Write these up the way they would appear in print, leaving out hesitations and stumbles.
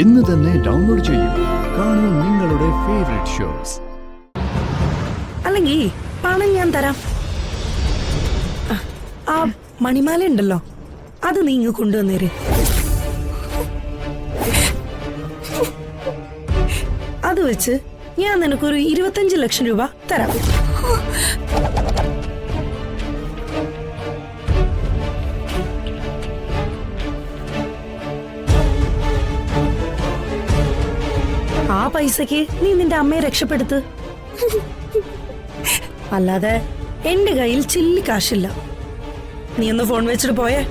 ഇന്ന് തന്നെ ഡൗൺലോഡ് ചെയ്യൂ. കാണൂ നിങ്ങളുടെ ഫേവറേറ്റ് ഷോസ്. അല്ലെങ്കിൽ പണം ഞാൻ തരാം. ആ മണിമാല ഉണ്ടല്ലോ, അത് നീ ഇങ്ങ് കൊണ്ടുവന്നേര്. അത് വെച്ച് ഞാൻ നിനക്കൊരു 25 ലക്ഷം രൂപ തരാം. ആ പൈസക്ക് നീ നിന്റെ അമ്മയെ രക്ഷപ്പെടുത്ത്. അല്ലാതെ എന്റെ കയ്യിൽ ചില്ലി കാശില്ല. നീ ഒന്ന് ഫോൺ വെച്ചിട്ട് പോയേ.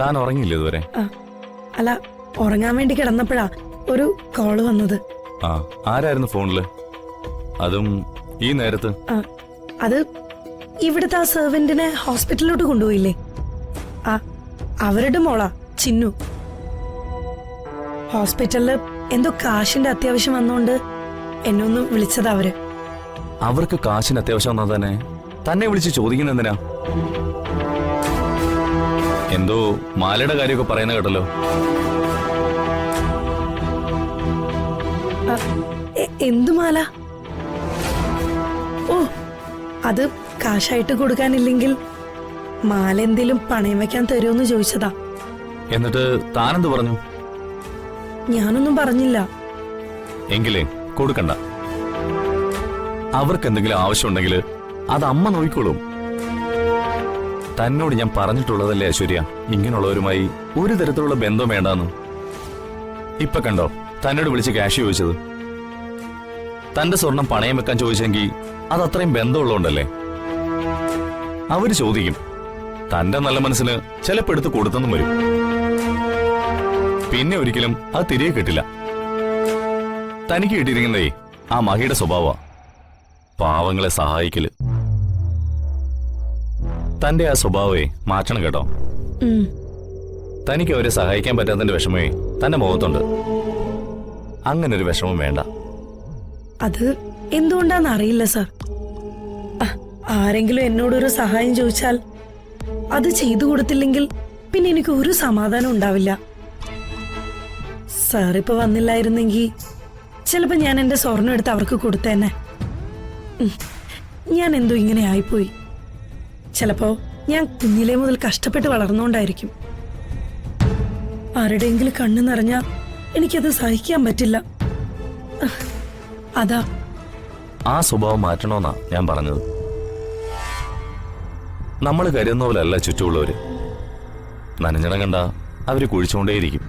താൻ ഉറങ്ങിയില്ല ഇതുവരെ? അല്ല, ഉറങ്ങാൻ വേണ്ടി കിടന്നപ്പോഴാ ഒരു കോള് വന്നത്. ആ, ആരായിരുന്നു ഫോണില്? അതും ഈ നേരത്ത്? അത് ഇവിടുത്തെ ആ സെർവന്റിനെ ഹോസ്പിറ്റലിലോട്ട് കൊണ്ടുപോയില്ലേ, അവരുടെ മോളാ ചിന്നു. ഹോസ്പിറ്റലില് എന്തോ കാശിന്റെ അത്യാവശ്യം വന്നോണ്ട് എന്നെ ഒന്ന് വിളിച്ചതാ അവര്. അവർക്ക് കാശിന് അത്യാവശ്യം വന്നാൽ തന്നെ വിളിച്ച് ചോദിക്കുന്ന എന്തിനാ? എന്തോ മാലയുടെ കാര്യമൊക്കെ പറയുന്ന കേട്ടല്ലോ. എന്തു മാല? ഓ, അത് കാശായിട്ട് കൊടുക്കാനില്ലെങ്കിൽ മാല എന്തേലും പണയം വെക്കാൻ തരുമെന്ന് ചോദിച്ചതാ. എന്നിട്ട് താനെന്ത് പറഞ്ഞു? ഞാനൊന്നും പറഞ്ഞില്ല. എങ്കിലേ കൊടുക്കണ്ട. അവർക്ക് എന്തെങ്കിലും ആവശ്യമുണ്ടെങ്കിൽ അത് അമ്മ നോക്കിക്കോളും. തന്നോട് ഞാൻ പറഞ്ഞിട്ടുള്ളതല്ലേ ഐശ്വര്യ, ഇങ്ങനെയുള്ളവരുമായി ഒരു തരത്തിലുള്ള ബന്ധം വേണ്ടാന്ന്. ഇപ്പൊ കണ്ടോ തന്നോട് വിളിച്ച് ക്യാഷ് ചോദിച്ചത്. തന്റെ സ്വർണം പണയം വെക്കാൻ ചോദിച്ചെങ്കിൽ അത് അത്രയും ബന്ധമുള്ളതുകൊണ്ടല്ലേ. അവര് ചോദിക്കും, തന്റെ നല്ല മനസ്സിന് ചിലപ്പോൾ എടുത്ത് കൊടുത്തെന്നും വരും. പിന്നെ ഒരിക്കലും അത് തിരികെ കിട്ടില്ല. തനിക്ക് കിട്ടിയിരിക്കുന്നതേ ആ മഹിയുടെ സ്വഭാവ, പാവങ്ങളെ സഹായിക്കല്. തന്റെ ആ സ്വഭാവേ മാറ്റണം കേട്ടോ. തനിക്ക് അവരെ സഹായിക്കാൻ പറ്റാത്തതിന്റെ വിഷമേ തന്റെ മുഖത്തുണ്ട്. അങ്ങനെ ഒരു വിഷമം വേണ്ട. അത് എന്തുകൊണ്ടാന്ന് അറിയില്ല സാർ. ആരെങ്കിലും എന്നോടൊരു സഹായം ചോദിച്ചാൽ അത് ചെയ്തു കൊടുത്തില്ലെങ്കിൽ പിന്നെ എനിക്ക് ഒരു സമാധാനം ഉണ്ടാവില്ല. സാർ ഇപ്പൊ വന്നില്ലായിരുന്നെങ്കിൽ ചിലപ്പോ ഞാൻ എന്റെ സ്വർണ്ണം എടുത്ത് അവർക്ക് കൊടുത്തേന്നെ. ഞാൻ എന്തോ ഇങ്ങനെ ആയിപ്പോയി. ചിലപ്പോ ഞാൻ കുഞ്ഞിലേ മുതൽ കഷ്ടപ്പെട്ട് വളർന്നുകൊണ്ടായിരിക്കും. ആരുടെയെങ്കിലും കണ്ണു നിറഞ്ഞാ എനിക്കത് സഹിക്കാൻ പറ്റില്ല. അതാ ആ സ്വഭാവം മാറ്റണോന്നാ ഞാൻ പറഞ്ഞത്. നമ്മൾ കരുതുന്ന പോലല്ല ചുറ്റുമുള്ളവര്. നനഞ്ഞിടം കണ്ട അവര് കുഴിച്ചുകൊണ്ടേയിരിക്കും.